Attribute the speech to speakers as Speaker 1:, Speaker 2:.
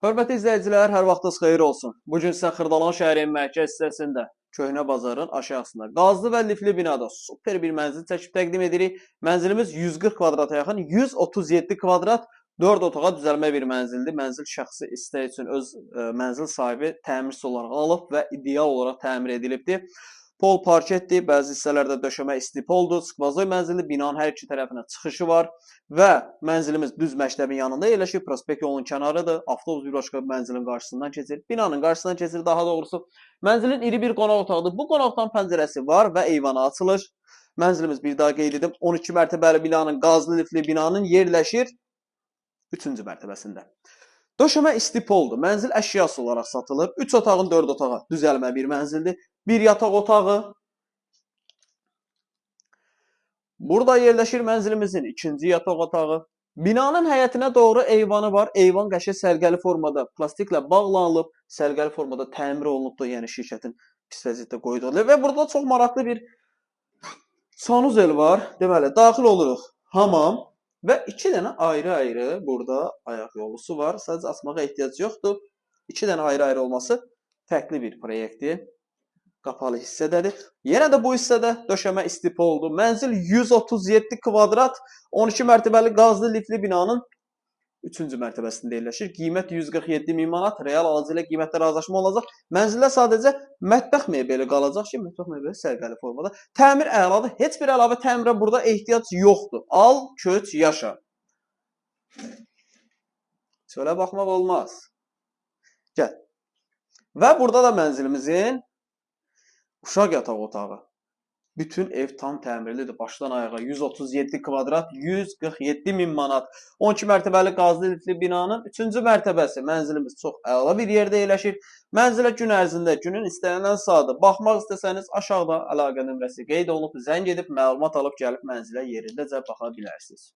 Speaker 1: Hörmətli izləyicilər, hər vaxtınız xeyir olsun. Bugün sizə Xırdalan şəhərinin mərkəz hissəsində, Köhnə bazarın aşağısında, qazlı və lifli binada super bir mənzil çəkib təqdim edirik. Mənzilimiz 140 kvadrata yaxın, 137 kvadrat 4 otağa düzəlmə bir mənzildir. Mənzil şəxsi istək üçün öz mənzil sahibi təmirçisi olaraq alıb və ideal olaraq təmir edilibdir. Pol parketdir, bəzi hissələrdə döşəmə isti poldur, skvazoy mənzilli, binanın hər iki tərəfinə çıxışı var və mənzilimiz düz məktəbin yanında yerləşir, prospekt yolunun kənarıdır, avtobus birbaşqa mənzilin qarşısından keçir, binanın qarşısından keçir daha doğrusu. Mənzilin iri bir qonaq otağıdır, bu qonaqdan pəncərəsi var və eyvana açılır. Mənzilimiz bir daha qeyd edim, 12 mərtəbəli binanın, qazlı lifli binanın yerləşir 3-cü mərtəbəsində. Döşəmə isti poldur, mənzil əşyası olaraq satılır, 3 otağın 4 otağa düzəlmə bir mənzildir. Bir yataq otağı. Burada yerləşir mənzilimizin ikinci yataq otağı. Binanın həyətinə doğru eyvanı var. Eyvan qəşəng sərgəli formada plastiklə bağlanılıb, sərgəli formada təmir olunubdur, yəni şirkətin pis vəziyyətdə qoyduğu. Və burada çox maraqlı bir sanuzel var. Deməli, daxil oluruq. Hamam və 2 dənə ayrı-ayrı burada ayaq yolusu var. Sadəcə açmağa ehtiyac yoxdur. 2 dənə ayrı-ayrı olması fərqli bir proyektdir. Qapalı hissədədir. Yenə də bu hissədə döşəmə isti poldur. Mənzil 137 kvadrat 12 mərtəbəli qazlı lifli binanın 3-cü mərtəbəsində yerləşir. Qiymət 147 min manat. Real alıcı ilə qiymətdə razılaşma olacaq. Mənzildə sadəcə mətbəx mebeli qalacaq ki, mətbəx mebeli sərgəli formada. Təmir əladır. Heç bir əlavə təmirə burada ehtiyac yoxdur. Al, köç, yaşa. Şöyle baxmaq olmaz. Gəl. Və burada da mənzilimizin uşaq yataq otağı. Bütün ev tam təmirlidir. Başdan ayağa 137 kvadrat, 147 min manat. 12 mərtəbəli qazlı lifli binanın 3-cü mərtəbəsi. Mənzilimiz çox əla bir yerdə yerləşir. Mənzilə gün ərzində, günün istənilən saatı baxmaq istəsəniz aşağıda əlaqə nömrəsi qeyd olunub. Zəng edib məlumat alıb gəlib mənzilə yerindəcə baxa bilərsiniz.